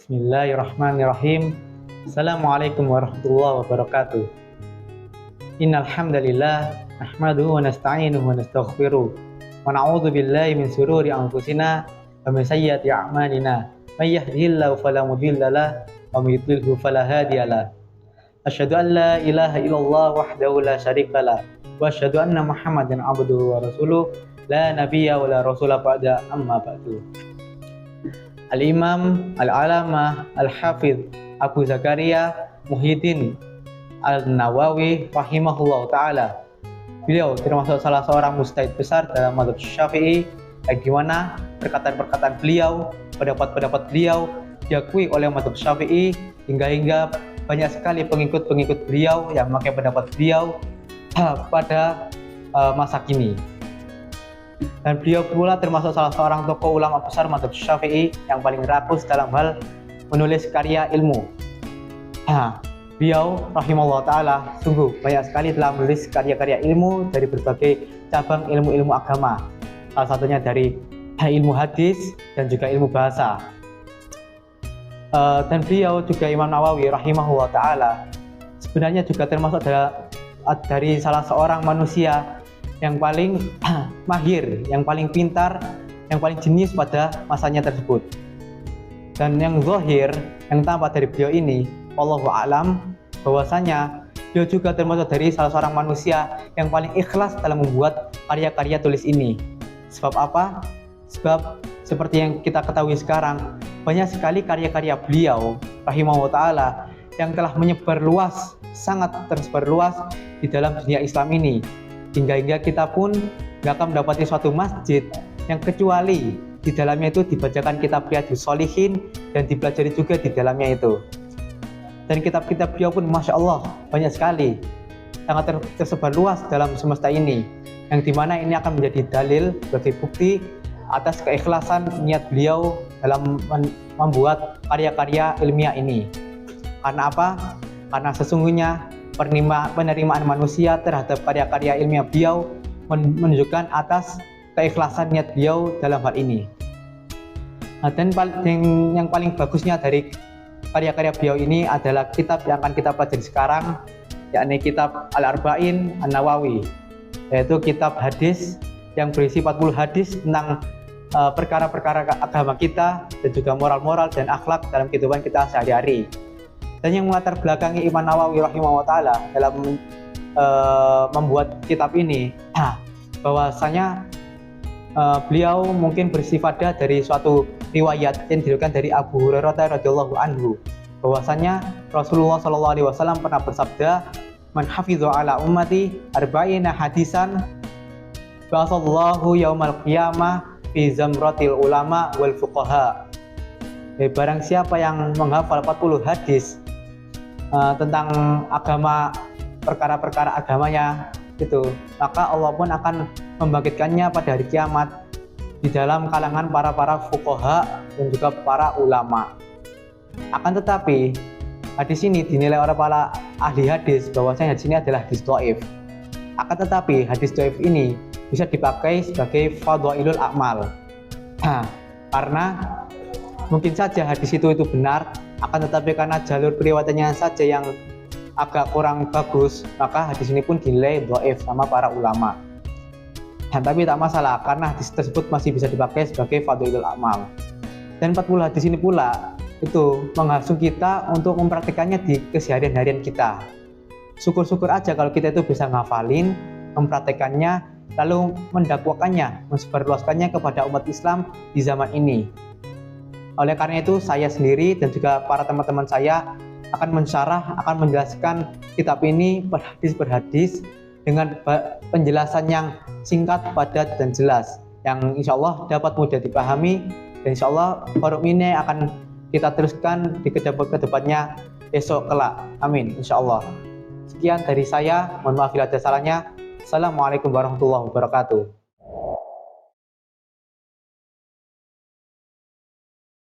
Bismillahirrahmanirrahim. Assalamualaikum warahmatullahi wabarakatuh. Innal hamdalillah nahmaduhu wa nasta'inuhu wa nastaghfiruh wa na'udzu billahi min shururi anfusina wa min sayyiati a'malina. May yahdihillahu fala mudilla lahu wa may yudlilhu fala hadiya lahu. Asyhadu an la ilaha illallah wahdahu la syarika lahu wa asyhadu anna Muhammadan abduhu wa rasuluh la nabiyya wa la rasula ba'da amma ba'du. Al-Imam Al-Alamah Al-Hafidh Abu Zakaria Muhyiddin Al-Nawawi rahimahullah ta'ala. Beliau termasuk salah seorang mujtahid besar dalam mazhab Syafi'i, yang dimana perkataan-perkataan beliau, pendapat-pendapat beliau diakui oleh mazhab Syafi'i, hingga banyak sekali pengikut-pengikut beliau yang memakai pendapat beliau pada masa kini. Dan beliau pula termasuk salah seorang tokoh ulama besar mazhab Syafi'i yang paling rakus dalam hal menulis karya ilmu. Beliau rahimahullah ta'ala sungguh banyak sekali telah menulis karya-karya ilmu dari berbagai cabang ilmu-ilmu agama, salah satunya dari ilmu hadis dan juga ilmu bahasa. Dan beliau juga Imam Nawawi rahimahullah ta'ala sebenarnya juga termasuk dari salah seorang manusia yang paling mahir, yang paling pintar, yang paling jenius pada masanya tersebut. Dan yang zahir, yang tampak dari beliau ini, wallahu a'lam, bahwasanya beliau juga termasuk dari salah seorang manusia yang paling ikhlas dalam membuat karya-karya tulis ini. Sebab apa? Sebab seperti yang kita ketahui sekarang, banyak sekali karya-karya beliau rahimahullah ta'ala yang telah menyebar luas, sangat tersebar luas di dalam dunia Islam ini. Hingga kita pun gak akan mendapati suatu masjid yang kecuali di dalamnya itu dibacakan kitab Riyadhus Shalihin dan dipelajari juga di dalamnya itu. Dan kitab-kitab beliau pun Masya Allah banyak sekali, sangat tersebar luas dalam semesta ini, yang dimana ini akan menjadi dalil sebagai bukti atas keikhlasan niat beliau dalam membuat karya-karya ilmiah ini. Karena apa? Karena sesungguhnya penerimaan manusia terhadap karya-karya ilmiah beliau menunjukkan atas keikhlasan niat beliau dalam hal ini. Dan yang paling bagusnya dari karya-karya beliau ini adalah kitab yang akan kita pelajari sekarang, yakni kitab Al-Arba'in An-Nawawi, yaitu kitab hadis yang berisi 40 hadis tentang perkara-perkara agama kita dan juga moral-moral dan akhlak dalam kehidupan kita sehari-hari. Dan yang melatar belakangi Imam Nawawi rahimahullah ta'ala dalam membuat kitab ini, bahwasanya beliau mungkin bersifada dari suatu riwayat yang diriwayatkan dari Abu Hurairah radhiyallahu anhu, bahwasanya Rasulullah sallallahu alaihi wasallam pernah bersabda, "Man hafidha ala ummati arba'ina hadisan ba'atsallahu yaumal qiyamah fi zamratil ulama wal fuqaha." Barang siapa yang menghafal 40 hadis tentang agama, perkara-perkara agamanya itu, maka Allah pun akan membangkitkannya pada hari kiamat di dalam kalangan para fuqaha dan juga para ulama. Akan tetapi hadis ini dinilai oleh para ahli hadis bahwasanya hadis ini adalah hadis dhaif. Akan tetapi hadis dhaif ini bisa dipakai sebagai fadhailul a'mal. Karena mungkin saja hadis itu benar, akan tetapi karena jalur periwayatannya saja yang agak kurang bagus, maka hadis ini pun dinilai dhaif sama para ulama. Tapi tak masalah, karena hadis tersebut masih bisa dipakai sebagai fadhailul a'mal. Dan 40 hadis ini pula itu menghasil kita untuk mempraktikannya di keseharian-harian kita. Syukur-syukur aja kalau kita itu bisa ngafalin, mempraktikannya, lalu mendakwakannya, mensebarluaskannya kepada umat Islam di zaman ini. Oleh karena itu, saya sendiri dan juga para teman-teman saya akan mensyarah, akan menjelaskan kitab ini per hadis dengan penjelasan yang singkat, padat, dan jelas, yang insya Allah dapat mudah dipahami, dan insya Allah forum ini akan kita teruskan di kedepannya esok kelak. Amin, insya Allah. Sekian dari saya, mohon maaf bila ada salahnya. Assalamualaikum warahmatullahi wabarakatuh.